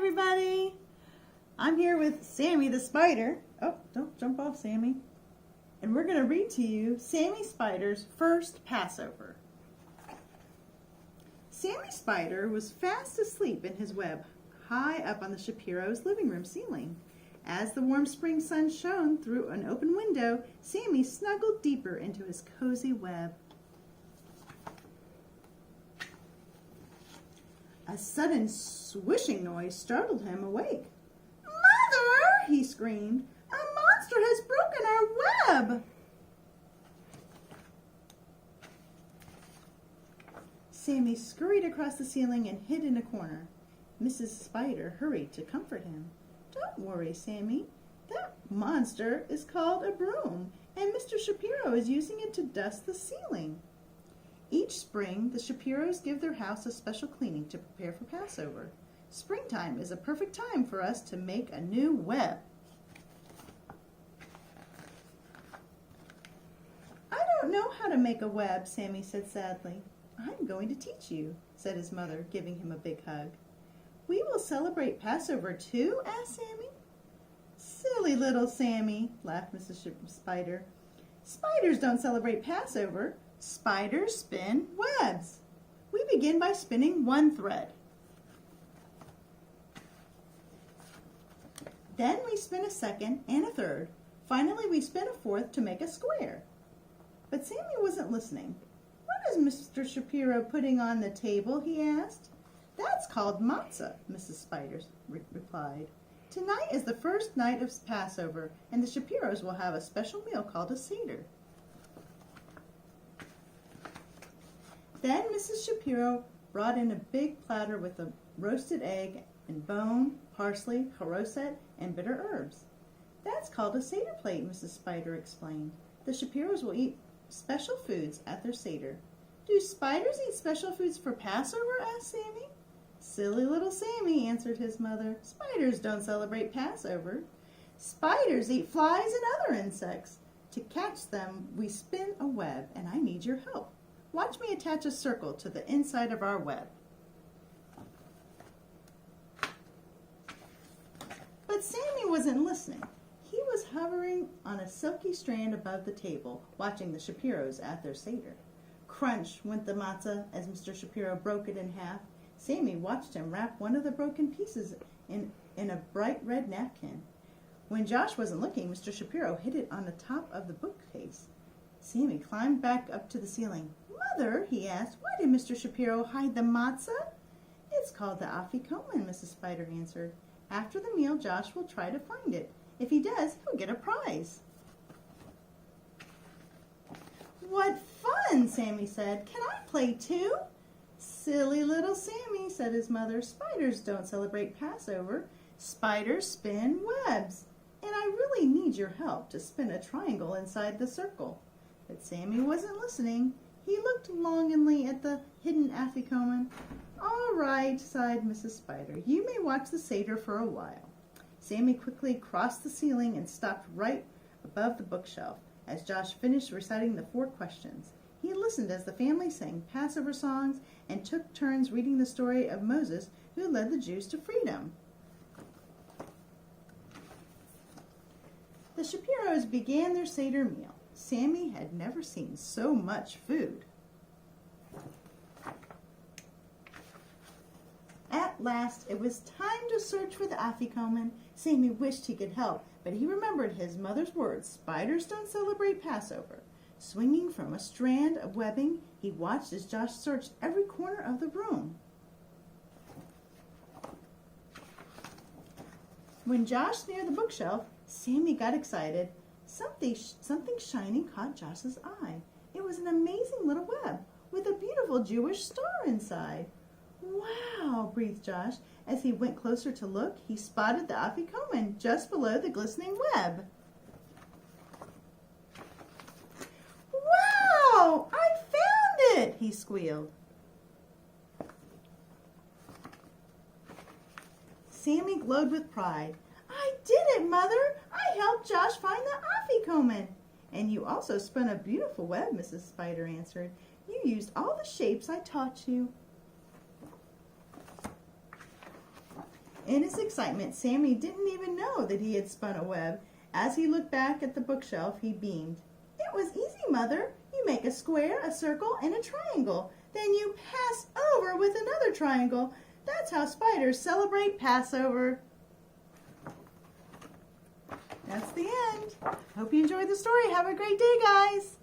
everybody. I'm here with Sammy the spider. Oh, don't jump off, Sammy. And we're going to read to you Sammy Spider's first Passover. Sammy Spider was fast asleep in his web, high up on the Shapiro's living room ceiling. As the warm spring sun shone through an open window, Sammy snuggled deeper into his cozy web. A sudden swishing noise startled him awake. "Mother!" he screamed. "A monster has broken our web!" Sammy scurried across the ceiling and hid in a corner. Mrs. Spider hurried to comfort him. "Don't worry, Sammy. That monster is called a broom, and Mr. Shapiro is using it to dust the ceiling." Each spring, the Shapiros give their house a special cleaning to prepare for Passover. Springtime is a perfect time for us to make a new web. "I don't know how to make a web," Sammy said sadly. "I'm going to teach you," said his mother, giving him a big hug. "We will celebrate Passover too?" asked Sammy. "Silly little Sammy," laughed Mrs. Spider. "Spiders don't celebrate Passover. Spiders spin webs. We begin by spinning one thread. Then we spin a second and a third. Finally, we spin a fourth to make a square." But Sammy wasn't listening. "What is Mr. Shapiro putting on the table?" he asked. "That's called matzah," Mrs. Spider replied. "Tonight is the first night of Passover, and the Shapiros will have a special meal called a Seder." Then Mrs. Shapiro brought in a big platter with a roasted egg and bone, parsley, charoset, and bitter herbs. "That's called a Seder plate," Mrs. Spider explained. "The Shapiros will eat special foods at their Seder." "Do spiders eat special foods for Passover?" asked Sammy. "Silly little Sammy," answered his mother. "Spiders don't celebrate Passover. Spiders eat flies and other insects. To catch them, we spin a web, and I need your help. Watch me attach a circle to the inside of our web." But Sammy wasn't listening. He was hovering on a silky strand above the table, watching the Shapiros at their Seder. Crunch went the matzah as Mr. Shapiro broke it in half. Sammy watched him wrap one of the broken pieces in a bright red napkin. When Josh wasn't looking, Mr. Shapiro hid it on the top of the bookcase. Sammy climbed back up to the ceiling. "Mother," he asked, "why did Mr. Shapiro hide the matzah?" "It's called the afikoman," Mrs. Spider answered. "After the meal, Josh will try to find it. If he does, he'll get a prize." "What fun!" Sammy said. "Can I play too?" "Silly little Sammy," said his mother. "Spiders don't celebrate Passover. Spiders spin webs. And I really need your help to spin a triangle inside the circle." But Sammy wasn't listening. He looked longingly at the hidden afikoman. "All right," sighed Mrs. Spider. "You may watch the Seder for a while." Sammy quickly crossed the ceiling and stopped right above the bookshelf as Josh finished reciting the 4 questions. He listened as the family sang Passover songs and took turns reading the story of Moses, who led the Jews to freedom. The Shapiros began their Seder meal. Sammy had never seen so much food. At last, it was time to search for the afikoman. Sammy wished he could help, but he remembered his mother's words, "Spiders don't celebrate Passover." Swinging from a strand of webbing, he watched as Josh searched every corner of the room. When Josh neared the bookshelf, Sammy got excited. Something shiny caught Josh's eye. It was an amazing little web with a beautiful Jewish star inside. "Wow," breathed Josh. As he went closer to look, he spotted the afikoman just below the glistening web. "Wow, I found it!" he squealed. Sammy glowed with pride. "I did it, Mother! I helped Josh find the afikoman." "And you also spun a beautiful web," Mrs. Spider answered. "You used all the shapes I taught you." In his excitement, Sammy didn't even know that he had spun a web. As he looked back at the bookshelf, he beamed. It was easy, Mother. You make a square, a circle, and a triangle. Then you pass over with another triangle. That's how spiders celebrate Passover. That's the end. Hope you enjoyed the story. Have a great day, guys.